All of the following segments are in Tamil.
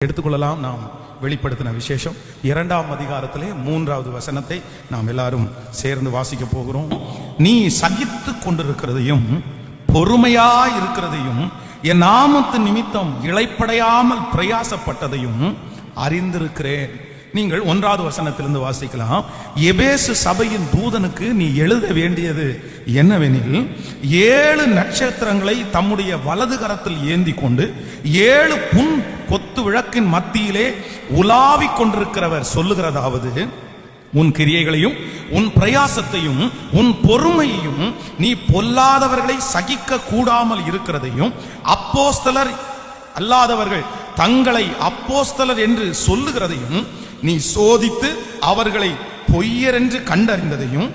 எடுத்துக்கொள்ளலாம். நாம் வெளிப்படுத்தின விசேஷம் 2ஆம் அதிகாரத்திலே 3வது வசனத்தை நாம் எல்லாரும் சேர்ந்து வாசிக்க போகிறோம். நீ சகித்து கொண்டிருக்கிறதையும் பொறுமையாய் இருக்கிறதையும் என் நாமத்து நிமித்தம் இளைப்படையாமல் பிரயாசப்பட்டதையும் அறிந்திருக்கிறேன். நீங்கள் 1வது வசனத்திலிருந்து வாசிக்கலாம். எபேசு சபையின் தூதனுக்கு நீ எழுத வேண்டியது என்னவெனில், 7 நட்சத்திரங்களை தம்முடைய வலது கரத்தில் ஏந்தி கொண்டு 7 புன் கொத்து விளக்கின் மத்தியிலே உலாவிக் கொண்டிருக்கிறவர் சொல்லுகிறதாவது, உன் கிரியைகளையும் உன் பிரயாசத்தையும் உன் பொறுமையையும் நீ பொல்லாதவர்களை சகிக்க கூடாமல் இருக்கிறதையும் அப்போஸ்தலர் அல்லாதவர்கள் தங்களை அப்போஸ்தலர் என்று சொல்லுகிறதையும் நீ சோதித்து அவர்களை பொய்யர் என்று கண்டறிந்ததையும்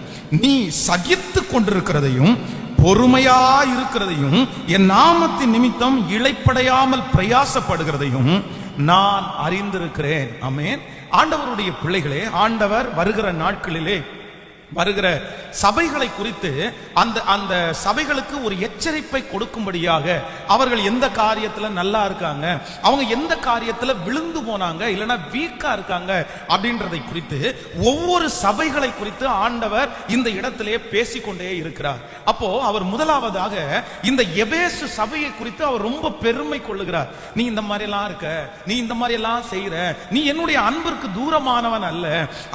நீ சகித்து கொண்டிருக்கிறதையும் பொறுமையாயிருக்கிறதையும் என் நாமத்தின் நிமித்தம் இளைப்படையாமல் பிரயாசப்படுகிறதையும் நான் அறிந்திருக்கிறேன். ஆமென். ஆண்டவருடைய பிள்ளைகளே, ஆண்டவர் வருகிற நாட்களிலே வருகிற சபைகளை குறித்து அந்த சபைகளுக்கு ஒரு எச்சரிப்பை கொடுக்கும்படியாக, அவர்கள் எந்த காரியத்துல நல்லா இருக்காங்க, அவங்க எந்த காரியத்துல விழுந்து போனாங்க, இல்லைன்னா வீக்கா இருக்காங்க அப்படின்றதை குறித்து ஒவ்வொரு சபைகளை குறித்து ஆண்டவர் இந்த இடத்திலே பேசிக்கொண்டே இருக்கிறார். அப்போ அவர் முதலாவதாக இந்த எபேசு சபையை குறித்து அவர் ரொம்ப பெருமை கொள்ளுகிறார். நீ இந்த மாதிரி எல்லாம் இருக்க, நீ இந்த மாதிரி எல்லாம் செய்யற, நீ என்னுடைய அன்பிற்கு தூரமானவன் அல்ல,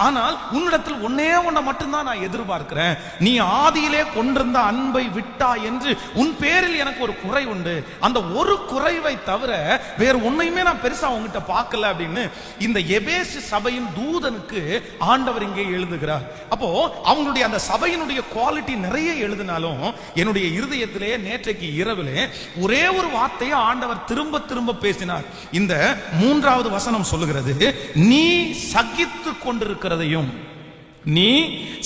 ஆனால் உன்னிடத்தில் ஒன்னே ஒன்ன மட்டும்தான் நான் எதிர்பார்க்கிறேன். நீ ஆதியிலே கொண்டிருந்த அன்பை விட்டா என்று உன் பேரில் எனக்கு ஒரு குறை உண்டு, அந்த ஒரு குறைவை தவிர வேற ஒன்னையுமே நான் பெருசா உங்ககிட்ட பார்க்கல அப்படின்னு இந்த எபேசு சபையின் தூதனுக்கு ஆண்டவர் இங்கே எழுதுகிறார். அப்போ அவங்களுடைய அந்த சபையினுடைய குவாலிட்டி நிறைய எழுதினாலும் என்னுடைய இருதயத்திலே நேற்றைக்கு இரவிலே ஒரே ஒரு வார்த்தையை ஆண்டவர் திரும்ப திரும்ப பேசினார். இந்த 3வது வசனம் சொல்லுகிறது, நீ சகித்து கொண்டிருக்கிறதையும் நீ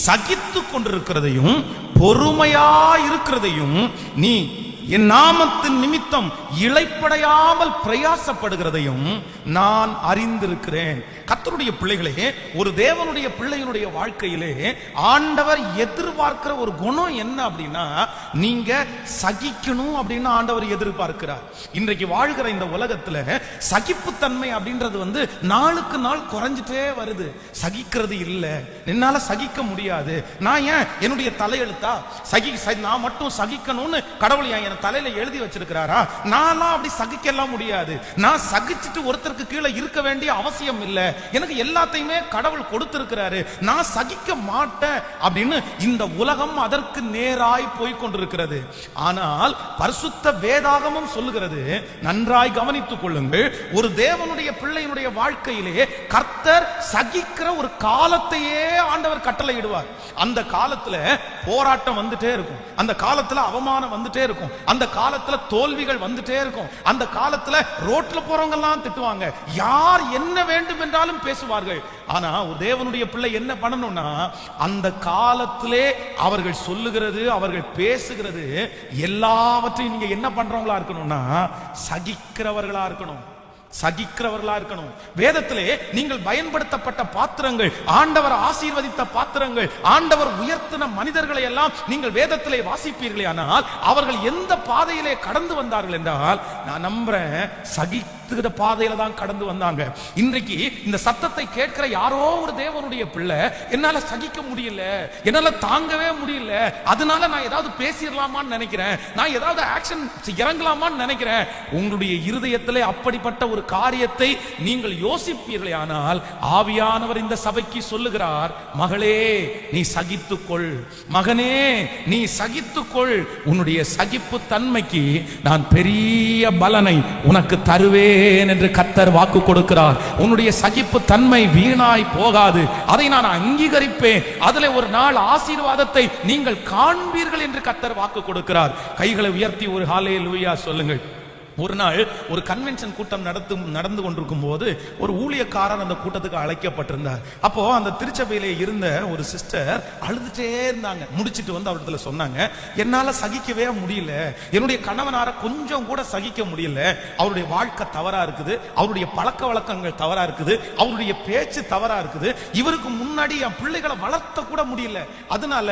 சகித்து கொண்டிருக்கிறதையும் பொறுமையாயிருக்கிறதையும் நீ என் நாமத்தின் நிமித்தம் இளைப்படையாமல் பிரயாசப்படுகிறதையும் நான் அறிந்திருக்கிறேன். கர்த்தருடைய பிள்ளைகளே, ஒரு தேவனுடைய பிள்ளையினுடைய வாழ்க்கையிலே ஆண்டவர் எதிர்பார்க்கிற ஒரு குணம் என்ன அப்படின்னா, நீங்க சகிக்கணும் அப்படின்னு ஆண்டவர் எதிர்பார்க்கிறார். இன்றைக்கு வாழ்கிற இந்த உலகத்துல சகிப்புத்தன்மை அப்படின்றது நாளுக்கு நாள் குறைஞ்சிட்டே வருது. சகிக்கிறது இல்ல, என்னால சகிக்க முடியாது, நான் ஏன் என்னுடைய தலையெழுத்தா நான் மட்டும் சகிக்கணும்னு கடவுள் என் தலையில எழுதி வச்சிருக்கிறாரா? நான் அப்படி சகிக்கலாம் முடியாது. நான் சகிச்சுட்டு ஒருத்தருக்கு கீழே இருக்க வேண்டிய அவசியம் இல்லை, எனக்கு எல்லாத்தையுமே கடவுள் கொடுத்திருக்கிறாரு, நான் சகிக்க மாட்டேன் அப்படின்னு இந்த உலகம் அதற்கு நேராய் போய் கொண்டிருக்கிறது. ஆனால் பரிசுத்த வேதாகமம் சொல்லுகிறது, நன்றாய் கவனித்துக் கொள்ளுங்கள், ஒரு தேவனுடைய பிள்ளையினுடைய வாழ்க்கையிலே கர்த்தர் சகிக்கிற ஒரு காலத்தையே ஆண்டவர் கட்டளையிடுவார். அந்த காலத்துல போராட்டம் வந்துட்டே இருக்கும், அந்த காலத்துல அவமானம் வந்துட்டே இருக்கும், அந்த காலத்துல தோல்விகள் வந்துட்டே இருக்கும், அந்த காலத்துல ரோட்ல போறவங்க எல்லாம் திட்டுவாங்க, யார் என்ன வேண்டும் என்றாலும் பேசுவார்கள். ஆனா ஒரு தேவனுடைய பிள்ளை என்ன பண்ணணும்னா, அந்த காலத்திலே அவர்கள் சொல்லுகிறது, அவர்கள் பேசுகிறது எல்லாவற்றையும் நீங்க என்ன பண்றவங்களா இருக்கணும்னா, சகிக்கிறவர்களா இருக்கணும், சகிக்கிறவர்களா இருக்கணும். வேதத்திலே நீங்கள் பயன்படுத்தப்பட்ட பாத்திரங்கள், ஆண்டவர் ஆசீர்வதித்த பாத்திரங்கள், ஆண்டவர் உயர்த்தின மனிதர்களை எல்லாம் நீங்கள் வேதத்திலே வாசிப்பீர்களே, ஆனால் அவர்கள் எந்த பாதையிலே கடந்து வந்தார்கள் என்றால், நான் நம்புறேன் சகிக்கிற பாதையில தான் கடந்து வந்தாங்க. இன்றைக்கு இந்த சத்தத்தை கேட்கிற யாரோ ஒரு தேவனுடைய பிள்ளை, என்னால சகிக்க முடியல, என்னால தாங்கவே முடியல, அதனால நான் ஏதாவது பேசிடலாமான்னு நினைக்கிறேன், நான் ஏதாவது ஆக்ஷன் இறங்கலாமான்னு நினைக்கிறேன். உங்களுடைய இருதயத்திலே அப்படிப்பட்ட ஒரு காரியத்தை நீங்கள் யோசிப்பீர்களே, ஆனால் ஆவியானவர் இந்த சபைக்கு சொல்லுகிறார், மகளே நீ சகித்துக்கொள், மகனே நீ சகித்துக்கொள், உன்னுடைய சகிப்பு தன்மைக்கு நான் பெரிய பலனை உனக்கு தருவேன் என்று கர்த்தர் வாக்கு கொடுக்கிறார். உன்னுடைய சகிப்பு தன்மை வீணாய் போகாது, அதை நான் அங்கீகரிப்பேன், அதிலே ஒரு நாள் ஆசீர்வாதத்தை நீங்கள் காண்பீர்கள் என்று கர்த்தர் வாக்கு கொடுக்கிறார். கைகளை உயர்த்தி ஒரு ஹல்லேலூயா சொல்லுங்கள். ஒரு நாள் ஒரு கன்வென்ஷன் கூட்டம் நடந்து கொண்டிருக்கும் போது ஒரு ஊழியக்காரர் அந்த கூட்டத்துக்கு அழைக்கப்பட்டிருந்தார். அப்போ அந்த திருச்சபையிலே இருந்த ஒரு சிஸ்டர் அழுதுட்டே இருந்தாங்க. முடிச்சிட்டு அவரிடத்துல சொன்னாங்க, என்னால சகிக்கவே முடியல, என்னுடைய கணவனார கொஞ்சம் கூட சகிக்க முடியல, அவருடைய வாழ்க்கை தவறா இருக்குது, அவருடைய பழக்க வழக்கங்கள் தவறா இருக்குது, அவருடைய பேச்சு தவறா இருக்குது, இவருக்கு முன்னாடி என் பிள்ளைகளை வளர்த்த கூட முடியல, அதனால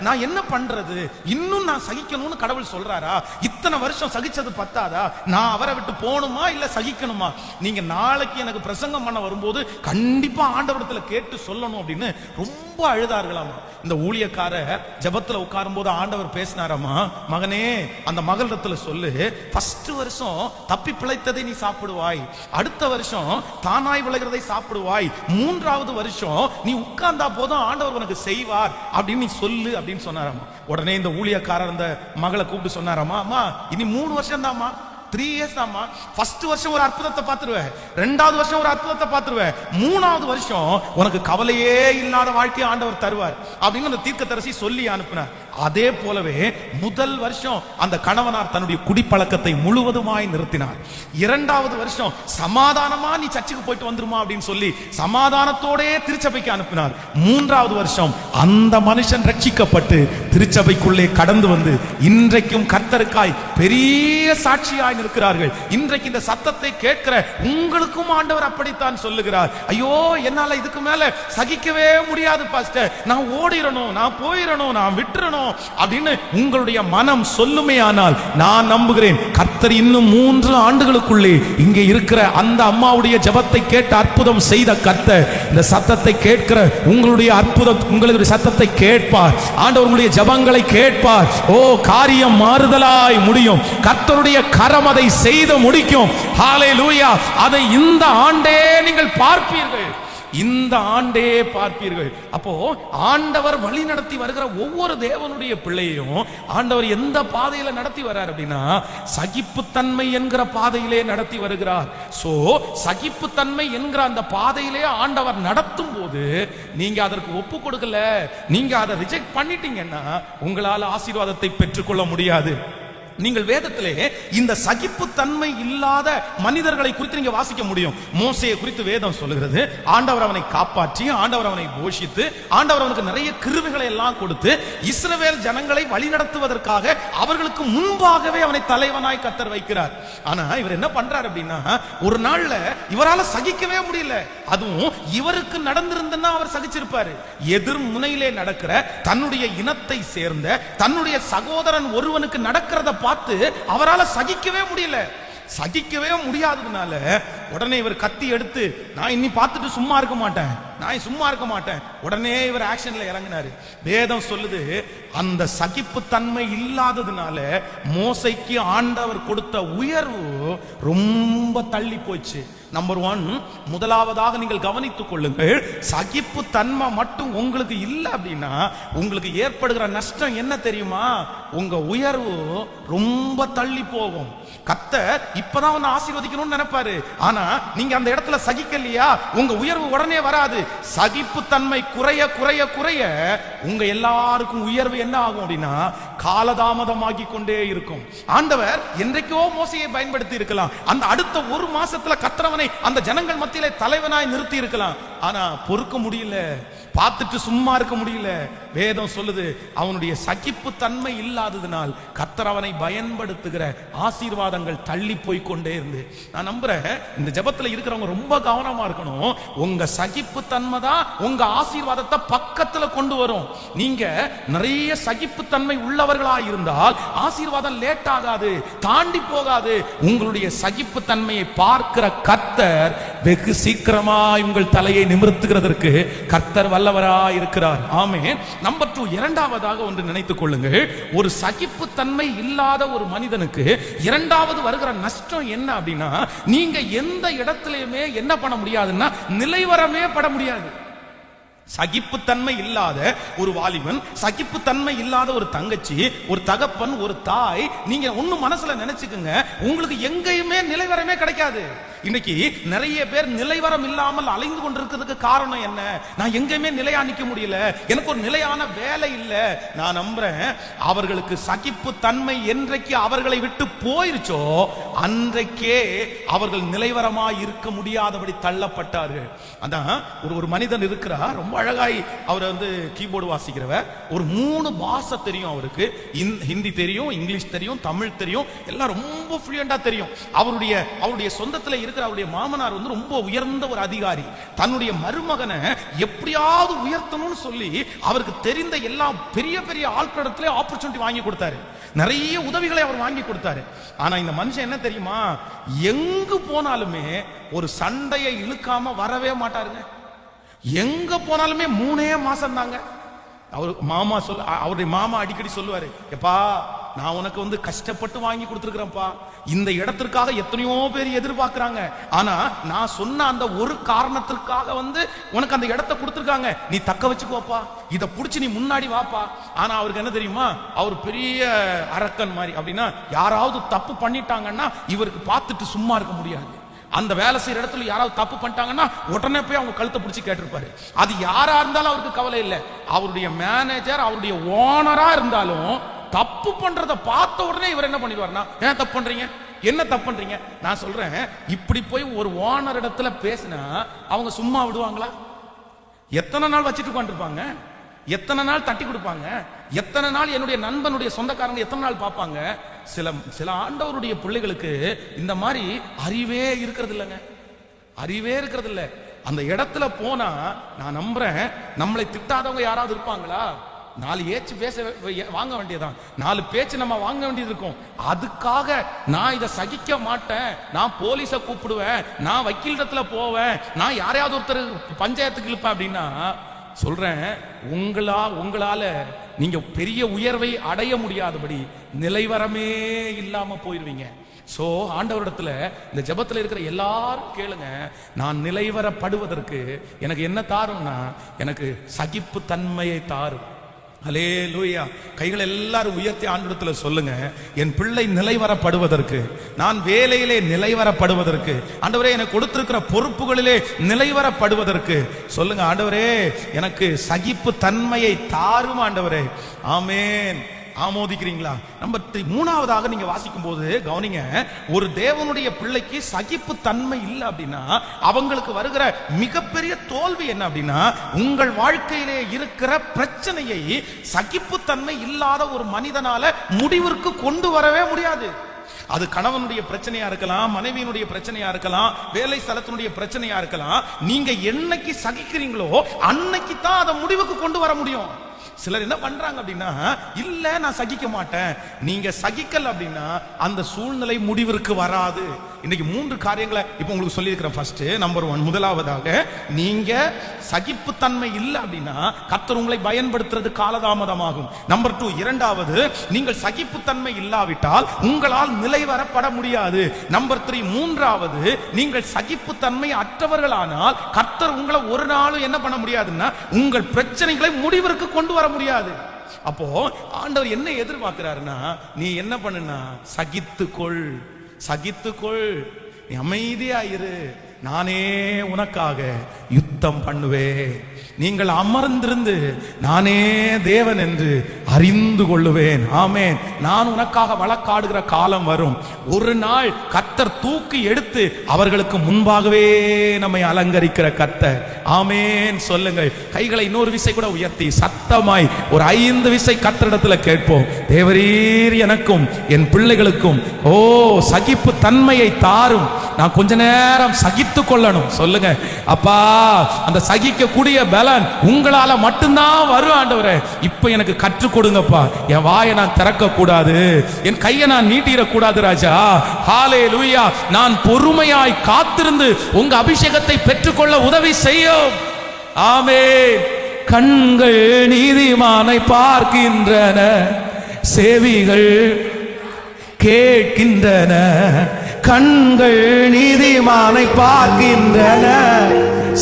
நான் என்ன பண்றது, இன்னும் நான் சகிக்கணும்னு கடவுள் சொல்றாரா, இத்தனை வருஷம் சகிச்சது பத்தாதா, நான் அவரை விட்டு போகணுமா இல்ல சகிக்கணுமா? நீங்க நாளைக்கு எனக்கு பிரசங்கம் பண்ண வரும்போது கண்டிப்பா ஆண்டவரிடத்துல கேட்டு சொல்லணும் அப்படின்னு ரொம்ப அழுதார்களாமா. இந்த ஊழியக்காரர் ஜெபத்துல உட்காரும் போது ஆண்டவர் பேசினாராமா, மகனே அந்த மகளிடத்துல சொல்லு, ஃபர்ஸ்ட் வருஷம் தப்பி பிழைத்ததை நீ சாப்பிடுவாய், அடுத்த வருஷம் தானாய் விளைகிறதை சாப்பிடுவாய், மூன்றாவது வருஷம் நீ உட்கார்ந்தா போதும் ஆண்டவர் உனக்கு செய்வார் அப்படின்னு நீ சொல்லு அப்படின்னு சொன்னாராமா. உடனே இந்த ஊழியக்காரர் அந்த மகளை கூப்பிட்டு சொன்னாராமா, அம்மா இனி 3 வருஷம் தாம்மா, 3 years தாம்மா. ஃபர்ஸ்ட் வருஷம் ஒரு அற்புதத்தை பார்த்துருவேன், 2வது வருஷம் ஒரு அற்புதத்தை பார்த்துருவேன், 3வது வருஷம் உனக்கு கவலையே இல்லாத வாழ்க்கையை ஆண்டவர் தருவார் அப்படின்னு அந்த தீர்க்கதரிசி சொல்லி அனுப்பினார். அதே போலவே முதல் வருஷம் அந்த கணவனார் தன்னுடைய குடிப்பழக்கத்தை முழுவதுமாய் நிறுத்தினார். 2வது வருஷம் சமாதானமா நீ சர்ச்சுக்கு போயிட்டு வந்துருமா அப்படின்னு சொல்லி சமாதானத்தோட திருச்சபைக்கு அனுப்பினார். 3வது வருஷம் அந்த மனுஷன் ரட்சிக்கப்பட்டு திருச்சபைக்குள்ளே கடந்து வந்து இன்றைக்கும் கர்த்தருக்காய் பெரிய சாட்சியாய் இருக்கிறார்கள். இன்றைக்கு இந்த சத்தத்தை கேட்கிற உங்களுக்கும் ஆண்டவர் அப்படித்தான் சொல்லுகிறார், ஐயோ என்னால இதுக்கு மேல சகிக்கவே முடியாது பாஸ்டர், நான் ஓடிரணும், நான் போயிடணும், நான் விட்டுறணும் அப்படின்னு உங்களுடைய மனம் சொல்லுமே. ஆனால் நான் நம்புகிறேன் கர்த்தர் இன்னும் 3 ஆண்டுகளுக்குள்ளே இங்கே இருக்கிற அந்த அம்மாவுடைய ஜெபத்தை கேட்டு அற்புதம் செய்த கர்த்தர் இந்த சத்தத்தை கேட்கிற உங்களுடைய அற்புதம், உங்களுடைய சத்தத்தை கேட்பார். ஆண்டவர் உங்களுடைய ஜெபங்களை கேட்பார். ஓ, காரியம் மாறுதலாய் முடியும். கர்த்தருடைய கரம் அதை செய்து முடிக்கும். ஹல்லேலூயா. அதை இந்த ஆண்டே நீங்கள் பார்ப்பீர்கள், இந்த ஆண்டே பார்ப்பீர்கள். அப்போ ஆண்டவர் வழி நடத்தி வருகிற ஒவ்வொரு தேவனுடைய பிள்ளையும் ஆண்டவர் எந்த பாதையில நடத்தி வர்றார் அப்படின்னா சகிப்புத்தன்மை என்கிற பாதையிலே நடத்தி வருகிறார். சோ சகிப்புத்தன்மை என்கிற அந்த பாதையிலே ஆண்டவர் நடத்தும் போது நீங்க அதற்கு ஒப்பு கொடுக்கல, நீங்க அதை ரிஜெக்ட் பண்ணிட்டீங்கன்னா உங்களால் ஆசீர்வாதத்தை பெற்றுக்கொள்ள முடியாது. நீங்கள் வேதத்திலே இந்த சகிப்புத்தன்மை இல்லாத மனிதர்களை குறித்து நீங்க வாசிக்க முடியும். மோசேயை குறித்து வேதம் சொல்லுகிறது, ஆண்டவர் அவனை காப்பாற்றி, ஆண்டவர் அவனை போஷித்து, ஆண்டவர் அவனுக்கு நிறைய கிருபைகளை எல்லாம் கொடுத்து இஸ்ரவேல் ஜனங்களை வழிநடத்துவதற்காக அவர்களுக்கு முன்பாகவே அவனை தலைவனாய் கர்த்தர் வைக்கிறார். ஆனா இவர் என்ன பண்றார் அப்படின்னா ஒரு நாள்ல இவரால சகிக்கவே முடியல. அதுவும் இவருக்கு நடந்திருந்தா அவர் சகிச்சிருப்பாரு. எதிர் முனையிலே நடக்கிற தன்னுடைய இனத்தை சேர்ந்த தன்னுடைய சகோதரன் ஒருவனுக்கு நடக்கிறத பார்த்து அவரால் சகிக்கவே முடியல. சகிக்கவே முடியாததுனால உடனே இவர் கத்தி எடுத்து, நான் இன்னி பார்த்துட்டு சும்மா இருக்க மாட்டேன், நான் சும்மா இருக்க மாட்டேன், உடனே இவர் ஆக்ஷன்ல இறங்கினாரு. வேதம் சொல்லுது, அந்த சகிப்புத்தன்மை இல்லாததுனால மோசைக்கு ஆண்டவர் கொடுத்த உயர்வு ரொம்ப தள்ளி போச்சு. நம்பர் 1, முதலாவதாக நீங்கள் கவனித்துக் கொள்ளுங்கள், சகிப்பு தன்மை மட்டும் உங்களுக்கு இல்லை அப்படின்னா உங்களுக்கு ஏற்படுகிற நஷ்டம் என்ன தெரியுமா? உங்க உயர்வு ரொம்ப தள்ளி போகும். கர்த்தர் இப்பதான் வந்து ஆசீர்வதிக்கணும்னு நினைப்பாரு, ஆனா நீங்க அந்த இடத்துல சகிக்கலையா உங்க உயர்வு உடனே வராது. சகிப்பு தன்மை குறைய குறைய குறைய உங்க எல்லாருக்கும் உயர்வு என்ன ஆகும் அப்படின்னா காலதாமதமாகி கொண்டே இருக்கும். ஆண்டவர் என்றைக்கோ மோசையை பயன்படுத்தி இருக்கலாம், அந்த அடுத்த 1 மாசத்துல கர்த்தர் அந்த ஜனங்கள் மத்தியிலே தலைவனாய் நிறுத்தி இருக்கலாம். ஆனா பொறுக்க முடியல, பார்த்துட்டு சும்மா இருக்க முடியல. வேதம் சொல்லுது, அவனுடைய சகிப்பு தன்மை இல்லாததினால் கர்த்தர் அவனை பயன்படுத்துகிற ஆசீர்வாதங்கள் தள்ளி போய் கொண்டே இருந்து. நான் நம்புறேன் இந்த ஜெபத்துல இருக்கிறவங்க ரொம்ப கவனமா இருக்கணும். உங்க சகிப்பு தன்மை தான் உங்க ஆசீர்வாதத்தை பக்கத்துல கொண்டு வரும். நீங்க நிறைய சகிப்பு தன்மை உள்ளவர்களா இருந்தால் ஆசீர்வாதம் லேட் ஆகாது, தாண்டி போகாது. உங்களுடைய சகிப்பு தன்மையை பார்க்கிற கர்த்தர் வெகு சீக்கிரமாய் உங்கள் தலையை நிமிர்த்துகிறதற்கு கர்த்தர் வல்லவராய் இருக்கிறார். ஆமென். நம்பர் 2, இரண்டாவதாக ஒன்று நினைத்துக் கொள்ளுங்கள், ஒரு சகிப்பு தன்மை இல்லாத ஒரு மனிதனுக்கு இரண்டாவது வருகிற நஷ்டம் என்ன அப்படின்னா நீங்க எந்த இடத்திலுமே என்ன பண்ண முடியாதுன்னா நிலைவரமே பட முடியாது. சகிப்புத்தன்மை இல்லாத ஒரு வாலிபன், சகிப்புத்தன்மை இல்லாத ஒரு தங்கச்சி, ஒரு தகப்பன், ஒரு தாய், நீங்க ஒண்ணு மனசுல நினைச்சுக்குங்க, உங்களுக்கு எங்கேயுமே நிலைவரமே கிடைக்காது. இன்னைக்கு நிறைய பேர் நிலைவரம் இல்லாமல் அலைந்து கொண்டிருக்கிறதுக்கு காரணம் என்ன? நான் எங்கேயுமே நிலையா நிக்க முடியல, எனக்கு ஒரு நிலையான வேலை இல்ல. நான் நம்புறேன் அவர்களுக்கு சகிப்பு தன்மை என்றைக்கு அவர்களை விட்டு போயிருச்சோ அன்றைக்கே அவர்கள் நிலைவரமாய் இருக்க முடியாதபடி தள்ளப்பட்டார்கள். அதான் ஒரு மனிதன் இருக்கிறார், ரொம்ப ரொம்ப அழகாய் அவர் வந்து கீபோர்டு வாசிக்கிறவர். ஒரு 3 பாஷை தெரியும் அவருக்கு. ஹிந்தி தெரியும், இங்கிலீஷ் தெரியும், தமிழ் தெரியும், எல்லாம் ரொம்ப ஃப்ளூயண்டா தெரியும். அவருடைய சொந்தத்துல இருக்கிற அவருடைய மாமனார் வந்து ரொம்ப உயர்ந்த ஒரு அதிகாரி. தன்னுடைய மருமகனை எப்படியாவது உயர்த்தணும்னு சொல்லி அவருக்கு தெரிந்த எல்லா பெரிய பெரிய ஆட்களிடத்திலே ஆப்பர்ச்சுனிட்டி வாங்கி கொடுத்தாரு. நிறைய உதவிகளை அவர் வாங்கி கொடுத்தாரு. ஆனா இந்த மனுஷன் என்ன தெரியுமா, எங்கு போனாலுமே ஒரு சண்டையை இழுக்காம வரவே மாட்டாருங்க. எங்க போனாலுமே 3 மாசம் தாங்க. அவருடைய மாமா அடிக்கடி சொல்லுவாரு, எப்பா நான் உனக்கு வந்து கஷ்டப்பட்டு வாங்கி கொடுத்துருக்கிறேன்ப்பா, இந்த இடத்திற்காக எத்தனையோ பேர் எதிர்பார்க்கிறாங்க, ஆனா நான் சொன்ன அந்த ஒரு காரணத்திற்காக வந்து உனக்கு அந்த இடத்தை கொடுத்துருக்காங்க, நீ தக்க வச்சுக்கோப்பா, இதை புடிச்சு நீ முன்னாடி வாப்பா. ஆனா அவருக்கு என்ன தெரியுமா, அவர் பெரிய அரக்கன் மாதிரி. அப்படின்னா யாராவது தப்பு பண்ணிட்டாங்கன்னா இவருக்கு பார்த்துட்டு சும்மா இருக்க முடியாது. அந்த வேலை செய்யற இடத்துல யாராவது தப்பு பண்ணிட்டாங்கன்னா உடனே போய் அவங்க கழுத்தை பிடிச்சி கேட்டிருப்பாரு. அது யாரா இருந்தாலும் அவருக்கு கவலை இல்லை. அவருடைய மேனேஜர், அவருடைய ஓனரா இருந்தாலும் தப்பு பண்றத பார்த்த உடனே இவர் என்ன பண்ணிடுவார்னா, ஏன் தப்பு பண்றீங்க, என்ன தப்பு பண்றீங்க? நான் சொல்றேன், இப்படி போய் ஒரு ஓனர் இடத்துல பேசினா அவங்க சும்மா விடுவாங்களா? எத்தனை நாள் வச்சுட்டு உட்காந்துருப்பாங்க, எத்தனை நாள் தட்டி கொடுப்பாங்க, எத்தனை நாள் என்னுடைய நண்பனுடைய சொந்தக்காரங்க எத்தனை நாள் பார்ப்பாங்க? சில ஆண்டவருடைய பிள்ளைகளுக்கு இந்த மாதிரி அறிவே இருக்கிறது இல்லைங்க, அறிவே இருக்கிறது இல்லை. அந்த இடத்துல போனா நான் நம்புறேன், நம்மளை திட்டாதவங்க யாராவது இருப்பாங்களா? 4 ஏச்சு பேச வாங்க வேண்டியதான், 4 பேச்சு நம்ம வாங்க வேண்டியது இருக்கும். அதுக்காக நான் இதை சகிக்க மாட்டேன், நான் போலீஸை கூப்பிடுவேன், நான் வக்கீலிடத்துல போவேன், நான் யாரையாவது ஒருத்தர் பஞ்சாயத்துக்கு இழுப்பேன் அப்படின்னா சொல்றேன், உங்களால நீங்க பெரிய உயர்வை அடைய முடியாதபடி நிலைவரமே இல்லாம போயிருவீங்க. சோ ஆண்டவரிடத்துல இந்த ஜெபத்துல இருக்கிற எல்லாரும் கேளுங்க, நான் நிலைவரப்படுவதற்கு எனக்கு என்ன தாரும்னா, எனக்கு சகிப்பு தன்மையை தாரும். அல்லேலூயா. கைகள் எல்லாரும் உயர்த்தி ஆண்டவரிடத்துல சொல்லுங்க, என் பிள்ளை நிலைவரப்படுவதற்கு, நான் வேலையிலே நிலைவரப்படுவதற்கு, ஆண்டவரே எனக்கு கொடுத்திருக்கிற பொறுப்புகளிலே நிலைவரப்படுவதற்கு சொல்லுங்க, ஆண்டவரே எனக்கு சகிப்பு தன்மையை தாரும் ஆண்டவரே. ஆமென். ஆமோதிக்கிறீங்களா? நம்பர் 3 நீங்க வாசிக்கும் போது கவனிங்க, ஒரு தேவனுடைய பிள்ளைக்கு சகிப்பு தன்மை இல்லை அப்படின்னா அவங்களுக்கு வருகிற மிகப்பெரிய தோல்வி என்ன அப்படின்னா, உங்கள் வாழ்க்கையிலே இருக்கிற பிரச்சனையை சகிப்பு தன்மை இல்லாத ஒரு மனிதனால முடிவிற்கு கொண்டு வரவே முடியாது. அது கணவனுடைய பிரச்சனையா இருக்கலாம், மனைவியினுடைய பிரச்சனையா இருக்கலாம், வேலை ஸ்தலத்தினுடைய பிரச்சனையா இருக்கலாம். நீங்க என்னைக்கு சகிக்கிறீங்களோ அன்னைக்கு தான் அதை முடிவுக்கு கொண்டு வர முடியும். சிலர் என்ன பண்றாங்க அப்படின்னா, இல்ல நான் சகிக்க மாட்டேன், நீங்க சகிக்கல அப்படின்னா அந்த சூழ்நிலை முடிவிற்கு வராது. இன்னைக்கு 3 காரியங்களை இப்ப உங்களுக்கு சொல்லி இருக்கிறேன். ஃபர்ஸ்ட், நம்பர் 1, முதலாவதாக, நீங்க சகிப்புத்தன்மை இல்லை அப்படின்னா கர்த்தர் உங்களை பயன்படுத்துறது காலதாமதமாகும். நம்பர் 2, இரண்டாவது, நீங்கள் சகிப்புத்தன்மை இல்லாவிட்டால் உங்களால் நிலை வரப்பட முடியாது. நம்பர் 3, மூன்றாவது, நீங்கள் சகிப்புத்தன்மை அற்றவர்களானால் கர்த்தர் உங்களை ஒரு நாளும் என்ன பண்ண முடியாதுன்னா உங்கள் பிரச்சனைகளை முடிவிற்கு கொண்டு வர முடியாது. அப்போ ஆண்டவர் என்ன எதிர்பார்க்கிறாருன்னா, நீ என்ன பண்ணுனா சகித்துக்கொள், சகித்துக்கொள், நீ அமைதியாயிரு, நானே உனக்காக யுத்தம் பண்ணுவேன், நீங்கள் அமர்ந்திருந்து நானே தேவன் என்று அறிந்து கொள்ளுவேன். ஆமென். நான் உனக்காக வழக்காடுகிற காலம் வரும். ஒரு நாள் கர்த்தர் தூக்கி எடுத்து அவர்களுக்கு முன்பாகவே நம்மை அலங்கரிக்கிற கர்த்தர். ஆமென். சொல்லுங்கள், கைகளை இன்னொரு விசை கூட உயர்த்தி சத்தமாய் ஒரு 5 விசை கர்த்தரிடத்துல கேட்போம். தேவரீர் எனக்கும் என் பிள்ளைகளுக்கும் சகிப்பு தன்மையை தாரும், நான் கொஞ்ச நேரம் சகித்து கொள்ளணும். சொல்லுங்க, அப்பா அந்த சகிக்க கூடிய பலன் உங்களால மட்டும்தான் வரும் ஆண்டவரே. இப்ப எனக்கு கற்றுக் கொடுங்கப்பா, என் வாயை நான் திறக்க கூடாது, என் கையை நான் நீட்டிட கூடாது ராஜா. ஹல்லேலூயா. நான் பொறுமையாய் காத்திருந்து உங்க அபிஷேகத்தை பெற்றுக்கொள்ள உதவி செய்யும். ஆமென். கண்கள் நீதிமானை பார்க்கின்றன, செவிகள் கேட்கின்றன. கண்கள் நீதிமானை பார்க்கின்றன,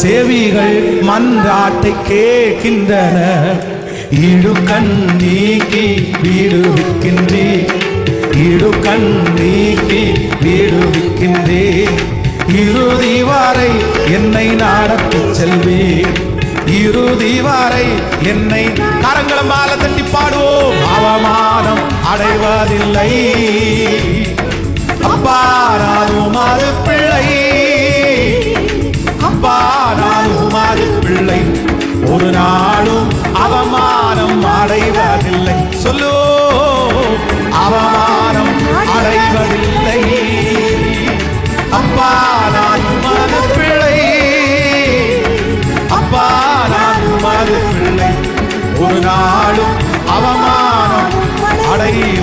செவிகள் மன்றாட்டை கேட்கின்றன. இடுக்கண் நீக்கி விடுவிக்கின்றே, இடுக்கண் நீக்கி விடுவிக்கின்றே. இறுதி வரை என்னை நடத்தி செல்வே, இறுதி வரை என்னை. கரங்களை மேல தட்டி பாடுவோம். அவமானம் அடைவதில்லை அப்பா, நான் உமது பிள்ளை, அப்பா நான் உமது பிள்ளை. ஒரு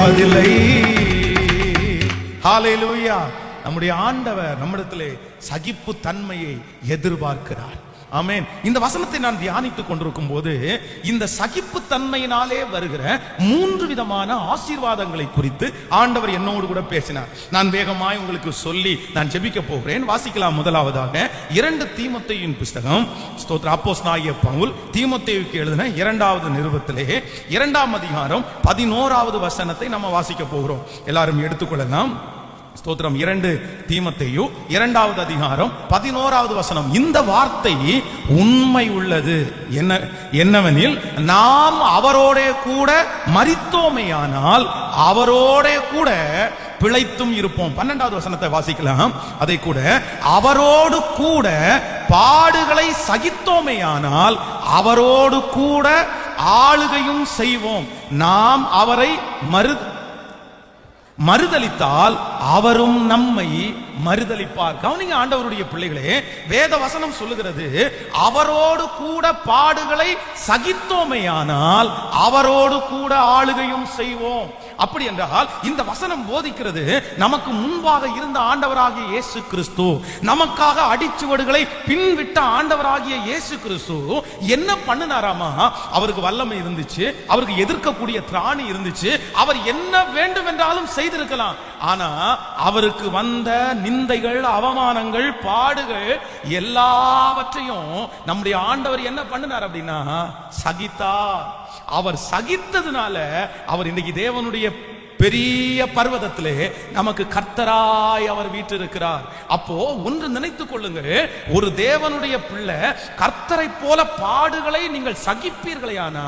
இருப்பதில்லை. ஹல்லேலூயா. நம்முடைய ஆண்டவர் நம்மிடத்திலே சகிப்பு தன்மையை எதிர்பார்க்கிறார். ஆமென். இந்த வசனத்தை நான் தியானித்துக் கொண்டிருக்கும் போது இந்த சகிப்பு தன்மையினாலே வருகிற 3 விதமான ஆசீர்வாதங்களை குறித்து ஆண்டவர் என்னோடு கூட பேசினார். நான் வேகமாய் உங்களுக்கு சொல்லி நான் ஜெபிக்க போகிறேன். வாசிக்கலாம். முதலாவதாக 2 தீமோத்தேயுவின் புத்தகம், ஸ்தோத்திர, அப்போஸ்தலனாகிய பவுல் தீமோத்தேயுவுக்கு எழுதின 2வது நிருபத்திலே 2ஆம் அதிகாரம் 11வது வசனத்தை நம்ம வாசிக்க போகிறோம். எல்லாரும் எடுத்துக்கொள்ளலாம். ஸ்தோத்திரம். 2 தீமோத்தேயு 2வது அதிகாரம் 11வது வசனம். இந்த வார்த்தை உண்மை உள்ளது. என்னவெனில், நாம் அவரோட கூட மரித்தோமேயானால் அவரோட கூட பிழைத்தும் இருப்போம். 12வது வசனத்தை வாசிக்கலாம். அதை கூட, அவரோடு கூட பாடுகளை சகித்தோமேயானால் அவரோடு கூட ஆளுகையும் செய்வோம். நாம் அவரை மறுதலித்தால் அவரும் நம்மை மறுதலிப்பார். கவனிங்க ஆண்டவருடைய பிள்ளைகளே, வேத வசனம் சொல்லுகிறது, அவரோடு கூட பாடுகளை சகித்தோமேயானால் அவரோடு கூட ஆளுகையும் செய்வோம். அப்படி என்றால் இந்த வசனம் போதிக்கிறது, நமக்கு முன்பாக இருந்த ஆண்டவராகிய இயேசு கிறிஸ்து, நமக்காக அடிச்சுவடுகளை பின்விட்ட ஆண்டவராகிய இயேசு கிறிஸ்து என்ன பண்ணினாராமா? அவருக்கு வல்லமை இருந்துச்சு, அவருக்கு எதிர்க்கக்கூடிய திராணி இருந்துச்சு, அவர் என்ன வேண்டும் என்றாலும் செய்திருக்கலாம். ஆனா அவருக்கு வந்த நிந்தைகள், அவமானங்கள், பாடுகள் எல்லாவற்றையும் நம்முடைய ஆண்டவர் என்ன பண்ணினார் அப்படின்னா சகித்தார். அவர் சகித்ததுனால அவர் இன்னைக்கு தேவனுடைய பெரிய பர்வதத்திலே நமக்கு கர்த்தராய் அவர் வீற்றிருக்கிறார். அப்போ ஒன்று நினைத்துக் கொள்ளுங்கள், ஒரு தேவனுடைய பிள்ளை கர்த்தரை போல பாடுகளை நீங்கள் சகிப்பீர்களேயானா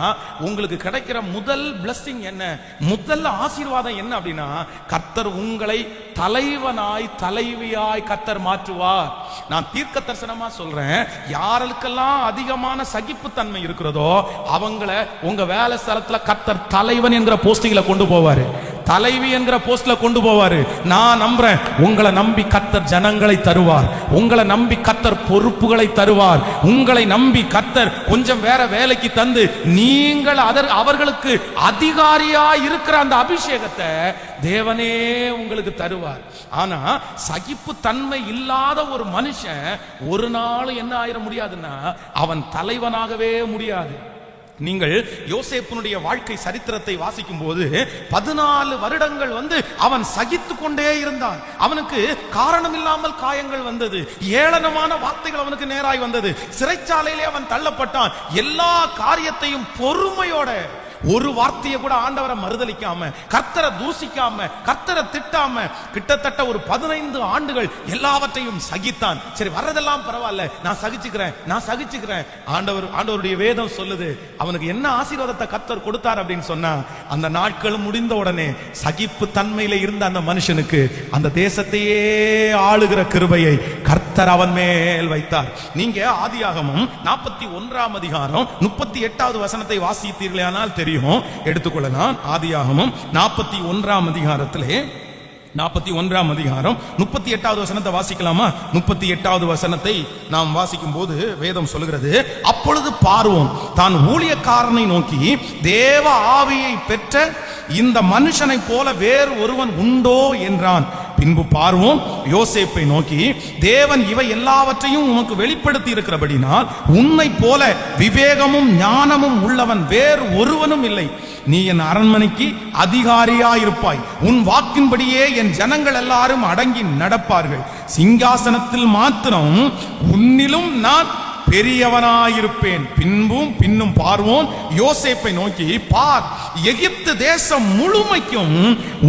உங்களுக்கு கிடைக்கிற முதல் பிளஸிங் என்ன, முதல் ஆசீர்வாதம் என்ன அப்படின்னா, கர்த்தர் உங்களை தலைவனாய் தலைவியாய் கர்த்தர் மாற்றுவார். நான் தீர்க்க தரிசனமா சொல்றேன், யாருக்கெல்லாம் அதிகமான சகிப்பு தன்மை இருக்கிறதோ அவங்கள உங்க வேலை ஸ்தலத்துல கர்த்தர் தலைவன் என்கிற போஸ்டிங்ல கொண்டு போவாரு, தலைவி என்கிற போஸ்ட்ல கொண்டு போவாரு. நான் நம்புறேன், உங்களை நம்பி கர்த்தர் ஜனங்களை தருவார், உங்களை நம்பி கர்த்தர் பொறுப்புகளை தருவார், உங்களை நம்பி கர்த்தர் கொஞ்சம் வேற வேலைக்கு தந்து நீங்கள் அவர்களுக்கு அதிகாரியா இருக்கிற அந்த அபிஷேகத்தை தேவனே உங்களுக்கு தருவார். ஆனா சகிப்பு தன்மை இல்லாத ஒரு மனுஷன் ஒரு நாள் என்ன ஆயிர முடியாதுன்னா அவன் தலைவனாகவே முடியாது. நீங்கள் யோசேப்பினுடைய வாழ்க்கை சரித்திரத்தை வாசிக்கும் போது 14 வருடங்கள் அவன் சகித்து கொண்டே இருந்தான். அவனுக்கு காரணம் இல்லாமல் காயங்கள் வந்தது, ஏளனமான வார்த்தைகள் அவனுக்கு நேராய் வந்தது, சிறைச்சாலையிலே அவன் தள்ளப்பட்டான். எல்லா காரியத்தையும் பொறுமையோட, ஒரு வார்த்தையை கூட ஆண்டவரை மறுதலிக்காம, கர்த்தரை தூசிக்காம, கர்த்தரை திட்டாம, கிட்டத்தட்ட ஒரு 15 ஆண்டுகள் எல்லாவற்றையும் சகித்தான். சரி, வர்றதெல்லாம் பரவாயில்ல, நான் சகிச்சுக்கிறேன். ஆண்டவருடைய வேதம் சொல்லுது, அவனுக்கு என்ன ஆசீர்வாதத்தை கர்த்தர் கொடுத்தார் அப்படின்னு சொன்னா, அந்த நாட்கள் முடிந்த உடனே சகிப்பு தன்மையில இருந்த அந்த மனுஷனுக்கு அந்த தேசத்தையே ஆளுகிற கிருபையை கர்த்தர் அவன் மேல் வைத்தார். நீங்க ஆதியாகமம் 41ஆம் அதிகாரம் 38வது வசனத்தை வாசித்தீர்களானால் தெரியும், எடுத்துக்கொள்ளலாம். ஆதியாகமம் 41ஆம் அதிகாரத்திலே 41ஆம் அதிகாரம் 38வது வசனத்தை வாசிக்கலாமா? 38வது வசனத்தை நாம் வாசிக்கும் போது வேதம் சொல்லுகிறது, அப்பொழுது பார்வோன் தான் ஊழியக்காரனை நோக்கி, தேவ ஆவியை பெற்ற இந்த மனுஷனை போல வேறு ஒருவன் உண்டோ என்றான். பின்பு பார்வோன் யோசேப்பை நோக்கி, தேவன் இவை எல்லாவற்றையும் உனக்கு வெளிப்படுத்தி இருக்கிறபடினால் உன்னை போல விவேகமும் ஞானமும் உள்ளவன் வேறு ஒருவனும் இல்லை. நீ என் அரண்மனைக்கு அதிகாரியாயிருப்பாய், உன் வாக்கின்படியே என் ஜனங்கள் எல்லாரும் அடங்கி நடப்பார்கள். சிங்காசனத்தில் மாத்திரம் உன்னிலும் நான் பெரியவனாயிருப்பேன். பின்னும் பார்வோன் யோசேப்பை நோக்கி, பார், எகிப்து தேசம் முழுமைக்கும்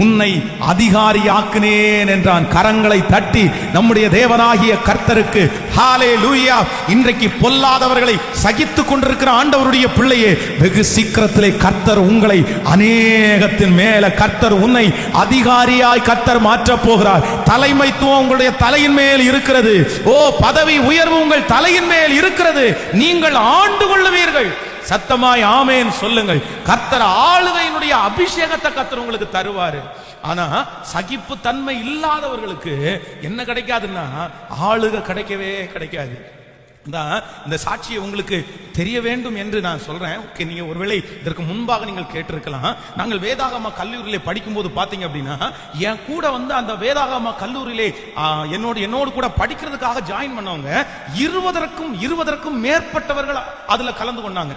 உன்னை அதிகாரியாக்கினேன் என்றான். கரங்களை தட்டி நம்முடைய தேவனாகிய கர்த்தருக்கு ஹல்லேலூயா. இன்றைக்கு பொல்லாதவர்களை சகித்துக் கொண்டிருக்கிற ஆண்டவருடைய பிள்ளையே, வெகு சீக்கிரத்திலே கர்த்தர் உங்களை அநேகத்தின் மேல கர்த்தர் உன்னை அதிகாரியாய் கர்த்தர் மாற்றப் போகிறார். தலைமைத்துவம் உங்களுடைய தலையின் மேல் இருக்கிறது. ஓ, பதவி உயர்வு உங்கள் தலையின் மேல் இருக்கிறது. நீங்கள் ஆண்டு கொள்ளுவீர்கள். சத்தமாய் ஆமென் சொல்லுங்கள். கர்த்தர் ஆளுகையினுடைய அபிஷேகத்தை கர்த்தர் உங்களுக்கு தருவாரு. ஆனா சகிப்பு தன்மை இல்லாதவர்களுக்கு என்ன கிடைக்காதுன்னா ஆளுகை கிடைக்கவே கிடைக்காது. இந்த சாட்சியை உங்களுக்கு தெரிய வேண்டும் என்று நான் சொல்றேன். நீங்க ஒருவேளை இதற்கு முன்பாக நீங்கள் கேட்டிருக்கலாம். நாங்கள் வேதாகம கல்லூரியிலே படிக்கும்போது பாத்தீங்க அப்படின்னா, என் கூட வந்து அந்த வேதாகம கல்லூரியிலே என்னோடு கூட படிக்கிறதுக்காக ஜாயின் பண்ணவங்க 20க்கும் மேற்பட்டவர்கள் அதுல கலந்து கொண்டாங்க.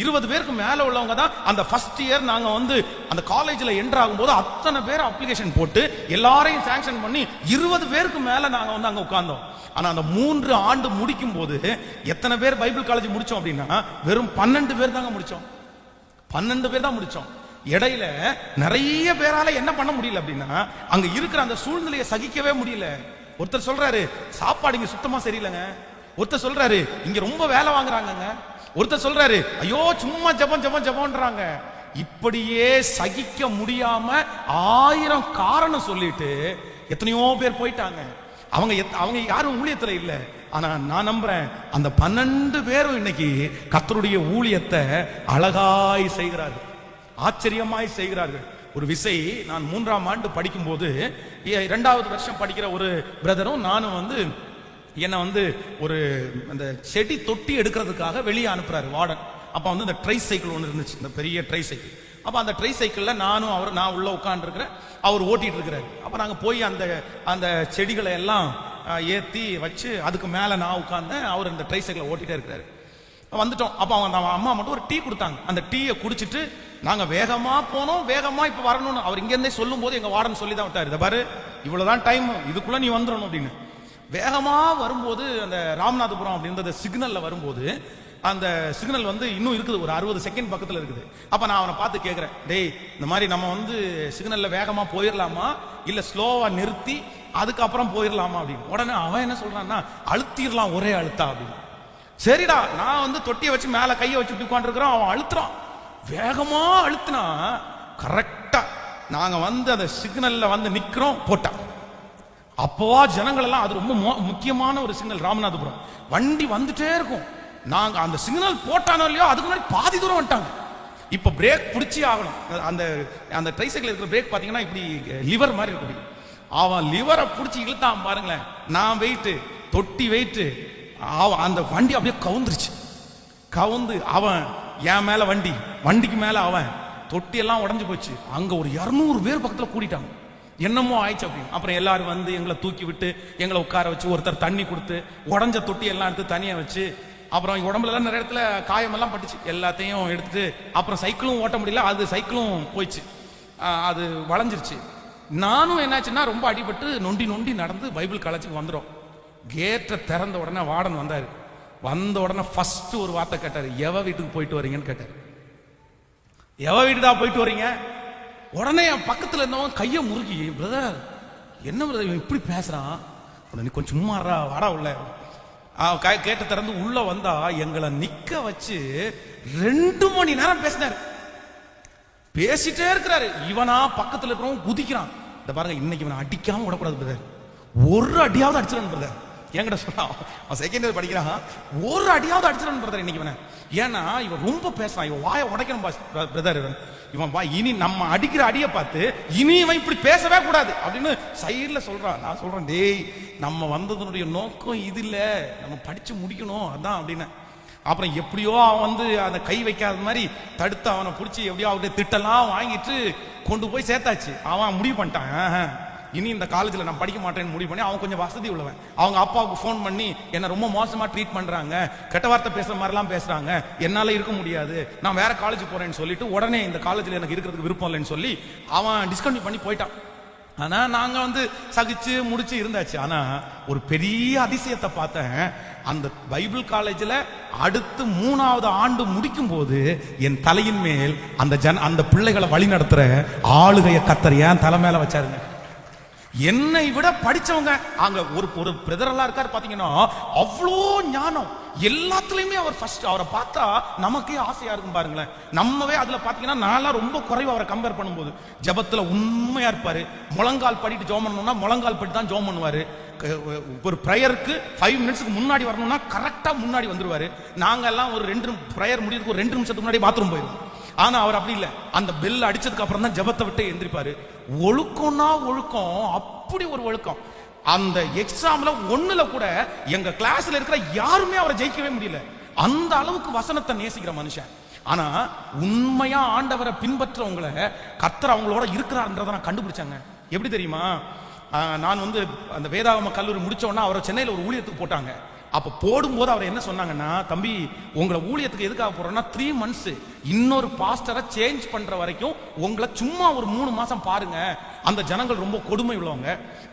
20 பேருக்கு மேல உள்ளவங்க தான் அந்த ஃபர்ஸ்ட் இயர் நாங்க வந்து அந்த காலேஜ்ல என்டர் ஆகும்போது அத்தனை பேர் அப்ளிகேஷன் போட்டு எல்லாரையும் சாங்ஷன் பண்ணி 20 பேருக்கு மேல நாங்க வந்து அங்க உட்கார்ந்தோம். ஆனா அந்த 3 ஆண்டு முடிக்கும் போது எத்தனை பேர் பைபிள் காலேஜ் முடிச்சோம் அப்படின்னா, வெறும் 12 பேர் தாங்க முடிச்சோம். 12 பேர் தான் முடிச்சோம். இடையில நிறைய பேரால என்ன பண்ண முடியல அப்படின்னா, அங்க இருக்கிற அந்த சூழ்நிலையை சகிக்கவே முடியல. ஒருத்தர் சொல்றாரு, சாப்பாடு இங்க சுத்தமா சரியில்லைங்க. ஒருத்தர் சொல்றாரு, இங்க ரொம்ப வேலை வாங்குறாங்க. ஒருத்தர் சொல்றாரு, ஐயோ சும்மா ஜபம்ன்றாங்க. இப்படியே சகிக்க முடியாம 1000 காரணம் சொல்லிட்டு எத்தனையோ பேர் போயிட்டாங்க. அவங்க யாரும் ஊழியத்துல இல்ல. ஆனா நான் நம்புறேன், அந்த 12 பேரும் இன்னைக்கு கர்த்தருடைய ஊழியத்தை அழகாய் செய்கிறார்கள், ஆச்சரியமாய் செய்கிறார்கள். ஒரு விசை நான் 3ஆம் ஆண்டு படிக்கும் போது 2வது வருஷம் படிக்கிற ஒரு பிரதரும் நானும் வந்து என்ன வந்து ஒரு அந்த செடி தொட்டி எடுக்கிறதுக்காக வெளியே அனுப்புறாரு வார்டன். அப்ப வந்து இந்த ட்ரை சைக்கிள் ஒன்று இருந்துச்சு, இந்த பெரிய ட்ரை சைக்கிள். அப்ப அந்த ட்ரை சைக்கிள்ல நான் உள்ள உட்கார்ந்து இருக்கிறேன், அவர் ஓட்டிட்டு இருக்கிறாரு. அப்ப நாங்க போய் அந்த செடிகளை எல்லாம் ஏத்தி வச்சு அதுக்கு மேல நான் உட்கார்ந்தேன், அவர் இந்த ட்ரை சைக்கிளை ஓட்டிட்டே இருக்கிறாரு. வந்துட்டோம். அப்ப அவங்க அம்மா மட்டும் ஒரு டீ கொடுத்தாங்க. அந்த டீயை குடிச்சிட்டு நாங்க வேகமா போனோம், வேகமா இப்ப வரணும்னு அவர் இங்க இருந்தே சொல்லும் போது எங்க வார்டன் சொல்லி தான் விட்டாரு, இதை பாரு இவ்வளவுதான் டைம், இதுக்குள்ள நீ வந்துடணும் அப்படின்னு. வேகமா வரும்போது அந்த ராமநாதபுரம் அப்படின்ற சிக்னல்ல வரும்போது அந்த சிக்னல் வந்து இன்னும் இருக்குது, ஒரு 60 செகண்ட் பக்கத்துல இருக்குது. அப்ப நான் அவனை பார்த்து கேட்கிறேன், டேய் இந்த மாதிரி நம்ம வந்து சிக்னல்ல வேகமா போயிடலாமா இல்ல ஸ்லோவா நிறுத்தி அதுக்கப்புறம் போயிடலாமா அப்படின்னு. உடனே அவன் என்ன சொல்றான்னா, அழுத்திடலாம் ஒரே அழுத்தா அப்படின்னு. சரிடா, நான் வந்து தொட்டியை வச்சு மேல கையை வச்சு உட்கார்ந்து இருக்கிறோம், அவன் அழுத்துறான். வேகமா அழுத்தினா கரெக்டா நாங்க வந்து அந்த சிக்னல்ல வந்து நிக்கிறோம், போட்டான். அப்போவா ஜனங்கள் எல்லாம், அது ரொம்ப முக்கியமான ஒரு சிக்னல் ராமநாதபுரம், வண்டி வந்துட்டே இருக்கும். நாங்க அந்த சிக்னல் போட்டானோ இல்லையோ அதுக்கு முன்னாடி பாதி தூரம் வந்துட்டாங்க. இப்ப பிரேக் பிடிச்சி ஆகணும். அந்த ட்ரைசைக்கிள் இருக்கிற பிரேக் பாத்தீங்கன்னா இப்படி லிவர் மாதிரி இருக்கும். அவன் லிவரை பிடிச்சி இழுத்தான் பாருங்களேன். நான் வெயிட்டு, தொட்டி வெயிட்டு, அந்த வண்டி அப்படியே கவுந்துருச்சு. கவுந்து அவன் என் மேல வண்டிக்கு மேல அவன், தொட்டி எல்லாம் உடஞ்சு போச்சு. அங்க ஒரு 200 பேர் பக்கத்துல கூட்டிட்டாங்க. என்னமோ ஆயிடுச்சு அப்படின்னு. அப்புறம் எல்லாரும் வந்து எங்களை தூக்கி விட்டு எங்களை உட்கார வச்சு ஒருத்தர் தண்ணி கொடுத்து உடஞ்ச தொட்டி எல்லாம் எடுத்து தனியா வச்சு, அப்புறம் உடம்புல எல்லாம் நிறைய இடத்துல காயமெல்லாம் பட்டுச்சு, எல்லாத்தையும் எடுத்துட்டு அப்புறம் சைக்கிளும் ஓட்ட முடியல, அது சைக்கிளும் போயிடுச்சு, அது வளைஞ்சிருச்சு. நானும் என்னாச்சுன்னா ரொம்ப அடிபட்டு நொண்டி நடந்து பைபிள் காலேஜுக்கு வந்துடும். கேட்டை திறந்த உடனே வார்டன் வந்தாரு. வந்த உடனே ஃபர்ஸ்ட் ஒரு வார்த்தை கேட்டாரு, எவ வீட்டுக்கு போயிட்டு வரீங்கன்னு கேட்டாரு. எவ வீட்டுக்கு தான் போயிட்டு வரீங்க? உடனே என் பக்கத்துல இருந்தவன் கையை முறுக்கி, பிரதர் என்ன பிரதர் இப்படி பேசுறான், உடனே கொஞ்சம் சும்மா வாடா உள்ள. கேட்ட திறந்து உள்ள வந்தா எங்களை நிக்க வச்சு 2 மணி நேரம் பேசினாரு. பேசிட்டே இருக்கிறாரு. இவனா பக்கத்துல இருக்கிறவன் குதிக்கிறான். இந்த பாருங்க, இன்னைக்கு இவனை அடிக்காம விடக்கூடாது பிரதர், ஒரு அடியாவது அடிச்சிடணும் பிரதர். என்கிட்ட சொன்னான், அவன் செகண்ட் இயர் படிக்கிறான், ஒரு அடியாவது அடிச்சிடணும் பிரதர் இன்னைக்கு இவனை. ஏன்னா இவன் ரொம்ப பேசுறான், இவன் வாயை உடைக்கணும் பிரதர், இவன் வா, இனி நம்ம அடிக்கிற அடியை பார்த்து இனி இவன் இப்படி பேசவே கூடாது அப்படின்னு சைட்ல சொல்றான். நான் சொல்றேன், டேய் நம்ம வந்ததனுடைய நோக்கம் இது இல்ல, நம்ம படிச்சு முடிக்கணும் அதான் அப்படின்னு. அப்புறம் எப்படியோ அவன் வந்து அந்த கை வைக்காத மாதிரி தடுத்து அவனை பிடிச்சி எப்படியோ அவருடைய திட்டெல்லாம் வாங்கிட்டு கொண்டு போய் சேர்த்தாச்சு. அவன் முடிவு பண்ணிட்டான், இனி இந்த காலேஜில் நான் படிக்க மாட்டேன்னு முடிவு பண்ணி. அவன் கொஞ்சம் வசதி உள்ளவன். அவங்க அப்பாவுக்கு ஃபோன் பண்ணி என்ன ரொம்ப மோசமா ட்ரீட் பண்றாங்க, கெட்ட வார்த்தை பேசுற மாதிரிலாம் பேசுறாங்க, என்னால இருக்க முடியாது, நான் வேற காலேஜ் போறேன்னு சொல்லிட்டு உடனே இந்த காலேஜில் எனக்கு இருக்கிறதுக்கு விருப்பம் இல்லைன்னு சொல்லி அவன் டிஸ்கண்டினியூ பண்ணி போயிட்டான். ஆனா நாங்க வந்து சகிச்சு முடிச்சு இருந்தாச்சு. ஆனா ஒரு பெரிய அதிசயத்தை பார்த்தேன். அந்த பைபிள் காலேஜில் அடுத்து 3வது ஆண்டு முடிக்கும் போது என் தலையின் மேல் அந்த பிள்ளைகளை வழி நடத்துற ஆளுகைய கர்த்தர் என் தலை மேல வச்சாருங்க. என்னை விட படிச்சவங்க அங்க ஒரு பிரதர் எல்லாம் இருக்காரு பாத்தீங்கன்னா, அவ்வளோ ஞானம் எல்லாத்துலயுமே அவர் ஃபர்ஸ்ட். அவரை பார்த்தா நமக்கே ஆசையா இருக்கும் பாருங்களேன். நம்மவே அதுல பாத்தீங்கன்னா நான்லாம் ரொம்ப குறைவு அவரை கம்பேர் பண்ணும்போது. ஜபத்துல உண்மையா இருப்பாரு. முழங்கால் படிட்டு ஜோம் பண்ணணும்னா முழங்கால் படி தான் ஜோம் பண்ணுவாரு. ஒரு பிரேயருக்கு 5 மினிட்ஸ்க்கு முன்னாடி வரணும்னா கரெக்டா முன்னாடி வந்துருவாரு. நாங்க எல்லாம் ஒரு 2 பிரேயர் முடியறதுக்கு ஒரு 2 நிமிஷத்துக்கு முன்னாடி பாத்ரூம் போயிடும். ஆனா அவர் அப்படி இல்லை. அந்த பெல் அடிச்சதுக்கு அப்புறம் தான் ஜபத்தை விட்டு எந்திரிப்பாரு. ஒழுக்கம்னா ஒழுக்கம், அப்படி ஒரு ஒழுக்கம். அந்த எக்ஸாம்ல ஒண்ணுல கூட எங்க கிளாஸ்ல இருக்கிற யாருமே அவரை ஜெயிக்கவே முடியல. அந்த அளவுக்கு வசனத்தை நேசிக்கிற மனுஷன். ஆனா உண்மையா ஆண்டவரை பின்பற்றவங்களை கர்த்தர் அவங்களோட இருக்கிறார்ன்றத நான் கண்டுபிடிச்சாங்க. எப்படி தெரியுமா? நான் அந்த வேதாகம கல்லூரி முடிச்ச உடனே அவரை சென்னையில் ஒரு ஊழியத்துக்கு போட்டாங்க. அப்ப போடும்போது அவர் என்ன சொன்னாங்கன்னா, தம்பி உங்களை ஊழியத்துக்கு எதுக்காக போறோம்னா 3 months இன்னொரு பாஸ்டரை சேஞ்ச் பண்ற வரைக்கும் உங்களை சும்மா ஒரு 3 மாசம் பாருங்க. அந்த ஜனங்கள் ரொம்ப கொடுமை உள்ளவங்க.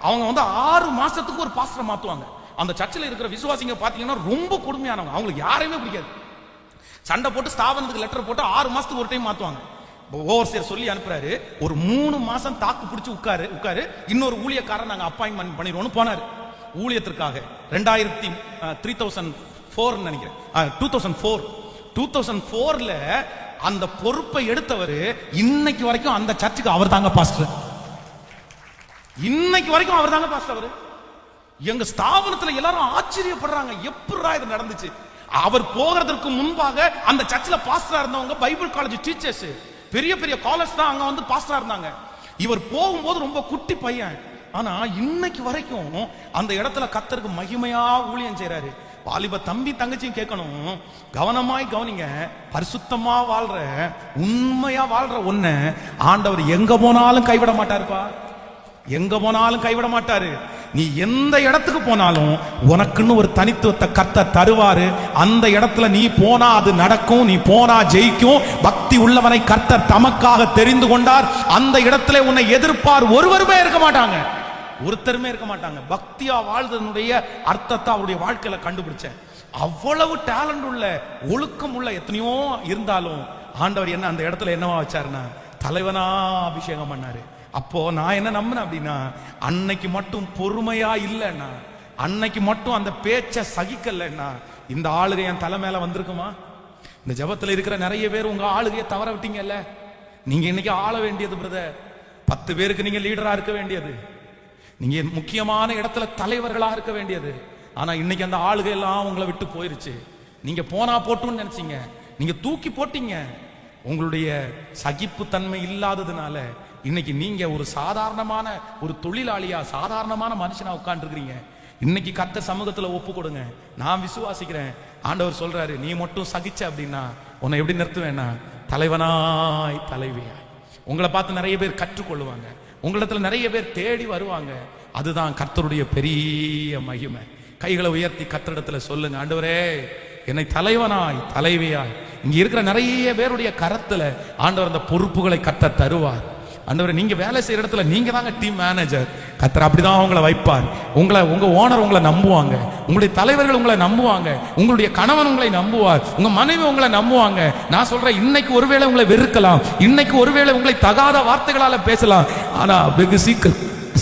அவங்க 6 மாசத்துக்கு ஒரு பாஸ்டரை மாத்துவாங்க. அந்த சர்ச்சில் இருக்கிற விசுவாசிங்க பாத்தீங்கன்னா ரொம்ப கொடுமையானவங்க. அவங்களுக்கு யாரையுமே பிடிக்காது. சண்டை போட்டு ஸ்தாபனத்துக்கு லெட்டர் போட்டு 6 மாசத்துக்கு ஒரு டைம் மாத்துவாங்க. ஓவர்சியர் சொல்லி அனுப்புறாரு, ஒரு 3 மாசம் தாக்கு பிடிச்சு உட்காரு, இன்னொரு ஊழியக்காரன் நாங்க அப்பாயின்மெண்ட் பண்ணிடுவோம்னு போனாரு ஊழியத்திற்காக. 2004 நினைக்கிறேன், 2004ல அந்த பொறுப்பை எடுத்தவர் இன்னைக்கு வரைக்கும் அந்த சர்ச்சுக்கு அவர் தாங்க பாஸ்டர். இன்னைக்கு வரைக்கும் அவர் தாங்க பாஸ்டர். எங்க ஸ்தாபனத்துல எல்லாரும் ஆச்சரியப்படுறாங்க, எப்படிடா இது நடந்துச்சு. அவர் போகிறதுக்கு முன்பாக அந்த சர்ச்சில் பாஸ்டரா இருந்தவங்க பைபிள் காலேஜ் டீச்சர்ஸ், பெரிய பெரிய காலேஜ் தான் அங்க பாஸ்டரா இருந்தாங்க. இவர் போகும்போது ரொம்ப குட்டி பையன். ஆனா இன்னைக்கு வரைக்கும் அந்த இடத்துல கர்த்தருக்கு மகிமையா ஊழியம் செய்யறாரு. வாலிப தம்பி தங்கச்சியும் கேட்கணும், கவனமாய் கவனிங்க. பரிசுத்தமா வாழ்ற, உண்மையா வாழ்ற ஒன்ன ஆண்டவர் எங்க போனாலும் கைவிட மாட்டாருப்பா. எங்க போனாலும் கைவிட மாட்டாரு. நீ எந்த இடத்துக்கு போனாலும் உனக்குன்னு ஒரு தனித்துவத்தை கர்த்தர் தருவாரு. அந்த இடத்துல நீ போனா அது நடக்கும், நீ போனா ஜெயிக்கும். பக்தி உள்ளவனை கர்த்தர் தமக்காக தெரிந்து கொண்டார். அந்த இடத்துல உன்னை எதிர்ப்பார் ஒருவருமே இருக்க மாட்டாங்க, ஒருத்தருமே இருக்க மாட்டாங்க. பக்தியா வாழ்றதனுடைய அர்த்தத்தை அவருடைய வாழ்க்கையில கண்டுபிடிச்சேன். அவ்வளவு டேலண்ட் உள்ள, ஒழுக்கம் உள்ள எத்தனையோ இருந்தாலும் ஆண்டவர் என்ன அந்த இடத்துல என்னவா வச்சாருன்னா தலைவனா அபிஷேகம் பண்ணாரு. அப்போ நான் என்ன நம்பினேன் அப்படின்னா, அன்னைக்கு மட்டும் பொறுமையா இல்லைன்னா, அன்னைக்கு மட்டும் அந்த பேச்சை சகிக்கலன்னா இந்த ஆளுகை என் தலை மேல வந்திருக்குமா? இந்த ஜபத்துல இருக்கிற நிறைய பேர் உங்க ஆளுகையை தவற விட்டீங்கல்ல. நீங்க இன்னைக்கு ஆள வேண்டியது பிரதர், 10 பேருக்கு நீங்க லீடரா இருக்க வேண்டியது, நீங்க முக்கியமான இடத்துல தலைவர்களா இருக்க வேண்டியது. ஆனா இன்னைக்கு அந்த ஆளுகை எல்லாம் உங்களை விட்டு போயிருச்சு. நீங்க போனா போட்டுன்னு நினைச்சீங்க, நீங்க தூக்கி போட்டீங்க. உங்களுடைய சகிப்பு தன்மை இல்லாததுனால இன்னைக்கு நீங்க ஒரு சாதாரணமான ஒரு தொழிலாளியா, சாதாரணமான மனுஷனா உட்கார்ந்துருக்கீங்க. இன்னைக்கு கர்த்தர் சமூகத்துல ஒப்பு கொடுங்க. நான் விசுவாசிக்கிறேன், ஆண்டவர் சொல்றாரு, நீ மட்டும் சகிச்ச அப்படின்னா உன்னை எப்படி நிறுத்துவேன்னா தலைவனாய் தலைவியாய். உங்களை பார்த்து நிறைய பேர் கற்றுக்கொள்ளுவாங்க, உங்களிடத்துல நிறைய பேர் தேடி வருவாங்க. அதுதான் கர்த்தருடைய பெரிய மகிமை. கைகளை உயர்த்தி கர்த்தரிடத்துல சொல்லுங்க, ஆண்டவரே என்னை தலைவனாய் தலைவியாய். இங்க இருக்கிற நிறைய பேருடைய கரத்துல ஆண்டவர் அந்த பொறுப்புகளை கர்த்தர் தருவார். ஆண்டவரே நீங்க வேலை செய்யற இடத்துல நீங்க தாங்க டீம் மேனேஜர். கர்த்தர் அப்படிதான் உங்களை வைப்பார். உங்க ஓனர் உங்களை நம்புவாங்க, உங்களுடைய தலைவர்கள் உங்களை நம்புவாங்க, உங்களுடைய கணவன் உங்களை நம்புவார், உங்க மனைவி உங்களை நம்புவாங்க. நான் சொல்றேன், இன்னைக்கு ஒருவேளை உங்களை வெறுக்கலாம், இன்னைக்கு ஒருவேளை உங்களை தகாத வார்த்தைகளால பேசலாம். ஆனா வெகு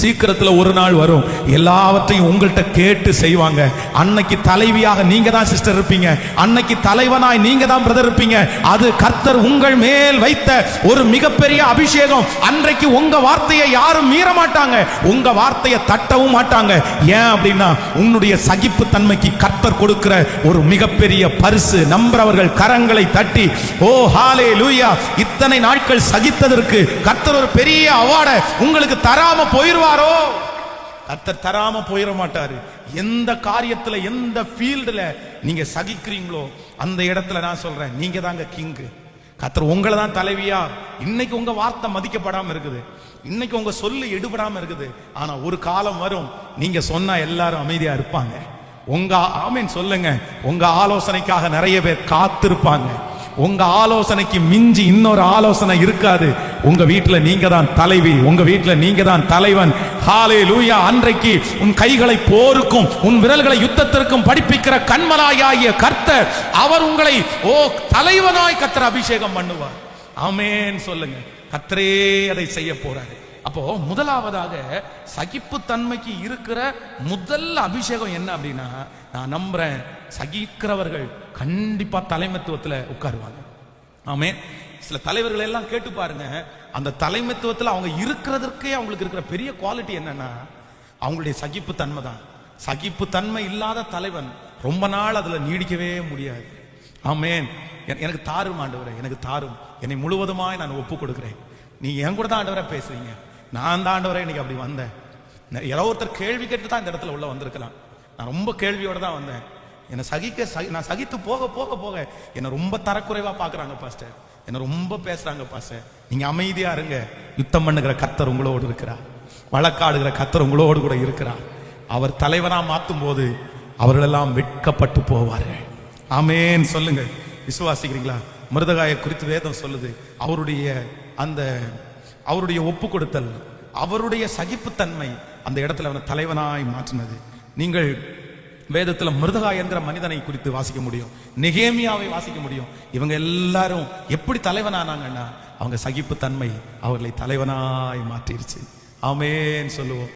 சீக்கிரத்துல ஒரு நாள் வரும், எல்லாவற்றையும் உங்கள்கிட்ட கேட்டு செய்வாங்க. அன்னைக்கு தலைவியாக நீங்க தான் சிஸ்டர் இருப்பீங்க, அன்னைக்கு தலைவனாய் நீங்க தான் பிரதர் இருப்பீங்க. அது கர்த்தர் உங்கள் மேல் வைத்த ஒரு மிகப்பெரிய அபிஷேகம். அன்றைக்கு உங்க வார்த்தையை யாரும் மீற மாட்டாங்க, உங்க வார்த்தையை தட்டவும் மாட்டாங்க. ஏன் அப்படின்னா உன்னுடைய சகிப்பு தன்மைக்கு கர்த்தர் கொடுக்கிற ஒரு மிகப்பெரிய பரிசு. நம்புறவர்கள் கரங்களை தட்டி ஓ ஹalleluya, இத்தனை நாட்கள் சகித்ததற்கு கர்த்தர் ஒரு பெரிய அவார்டை உங்களுக்கு தராம போயிருவாரோ? கர்த்தர் தராம போயிட மாட்டாரு. எந்த காரியத்துல, எந்த ஃபீல்டுல நீங்க சகிக்கிறீங்களோ அந்த இடத்துல நான் சொல்றேன், நீங்க தாங்க கிங்கு. கர்த்தர் உங்களை தான் தலைவியா. இன்னைக்கு உங்க வார்த்தை மதிக்கப்படாம இருக்குது, இன்னைக்கு உங்க சொல்லு எடுபடாம இருக்குது. ஆனா ஒரு காலம் வரும், நீங்க சொன்னா எல்லாரும் அமைதியா இருப்பாங்க. உங்க ஆமீன் சொல்லுங்க. உங்க ஆலோசனைக்காக நிறைய பேர் காத்திருப்பாங்க. உங்க ஆலோசனைக்கு மிஞ்சி இன்னொரு ஆலோசனை இருக்காது. உங்க வீட்டுல நீங்க தான் தலைவி, உங்க வீட்டுல நீங்க தான் தலைவன். ஹalleluya. அன்றைக்கு உன் கைகளை போருக்கும் உன் விரல்களை யுத்தத்திற்கும் படிப்பிக்கிற கண்மலாயாகிய கர்த்தர், அவர் உங்களை தலைவனாய் கர்த்தர் அபிஷேகம் பண்ணுவார். ஆமென் சொல்லுங்க. கர்த்தரே அதை செய்ய போறாரு. அப்போ முதலாவதாக சகிப்பு தன்மைக்கு இருக்கிற முதல் அபிஷேகம் என்ன அப்படின்னா, நான் நம்புறேன் சகிக்கிறவர்கள் கண்டிப்பா தலைமைத்துவத்துல உட்காருவாங்க. ஆமென். சில தலைவர்கள் எல்லாம் கேட்டு பாருங்க, அந்த தலைமைத்துவத்துல அவங்க இருக்கிறதுக்கே அவங்களுக்கு இருக்கிற பெரிய குவாலிட்டி என்னன்னா அவங்களுடைய சகிப்பு தன்மை தான். சகிப்பு தன்மை இல்லாத தலைவன் ரொம்ப நாள் அதுல நீடிக்கவே முடியாது. ஆமென். எனக்கு தாரும் ஆண்டவரே, எனக்கு தாரும், என்னை முழுவதுமாய் நான் ஒப்பு கொடுக்கிறேன். நீ என் கூட தான் ஆண்டவரை பேசுறீங்க, நான் தான் ஆண்டவரே இன்னைக்கு அப்படி வந்தேன். யாரோ ஒருத்தர் கேள்வி கேட்டு தான் இந்த இடத்துல உள்ள வந்திருக்கலாம். நான் ரொம்ப கேள்வியோட தான் வந்தேன். என்னை நான் சகித்து போக போக போக என்னை ரொம்ப தரக்குறைவா பாக்குறாங்க பாஸ்டர், என்ன ரொம்ப பேசுறாங்க பாஸ்டர். நீங்க அமைதியா இருங்க. யுத்தம் பண்ணுகிற கர்த்தர் உங்களோடு இருக்கிறார். வழக்காடுகிற கர்த்தர் உங்களோடு கூட இருக்கிறார். அவர் தலைவனா மாத்தும் போது அவர்களெல்லாம் வெட்கப்பட்டு போவார்கள். ஆமேன் சொல்லுங்க. விசுவாசிக்கிறீங்களா? மிருதகாயை குறித்து வேதம் சொல்லுது, அவருடைய ஒப்பு கொடுத்தல், அவருடைய சகிப்புத்தன்மை அந்த இடத்துல அவனை தலைவனாய் மாற்றினது. நீங்கள் வேதத்துல மிருதகாய் என்கிற மனிதனை குறித்து வாசிக்க முடியும், நெகேமியாவை வாசிக்க முடியும். இவங்க எல்லாரும் எப்படி தலைவனானாங்கன்னா அவங்க சகிப்புத்தன்மை அவர்களை தலைவனாய் மாற்றிருச்சு. ஆமேன் சொல்லுவோம்.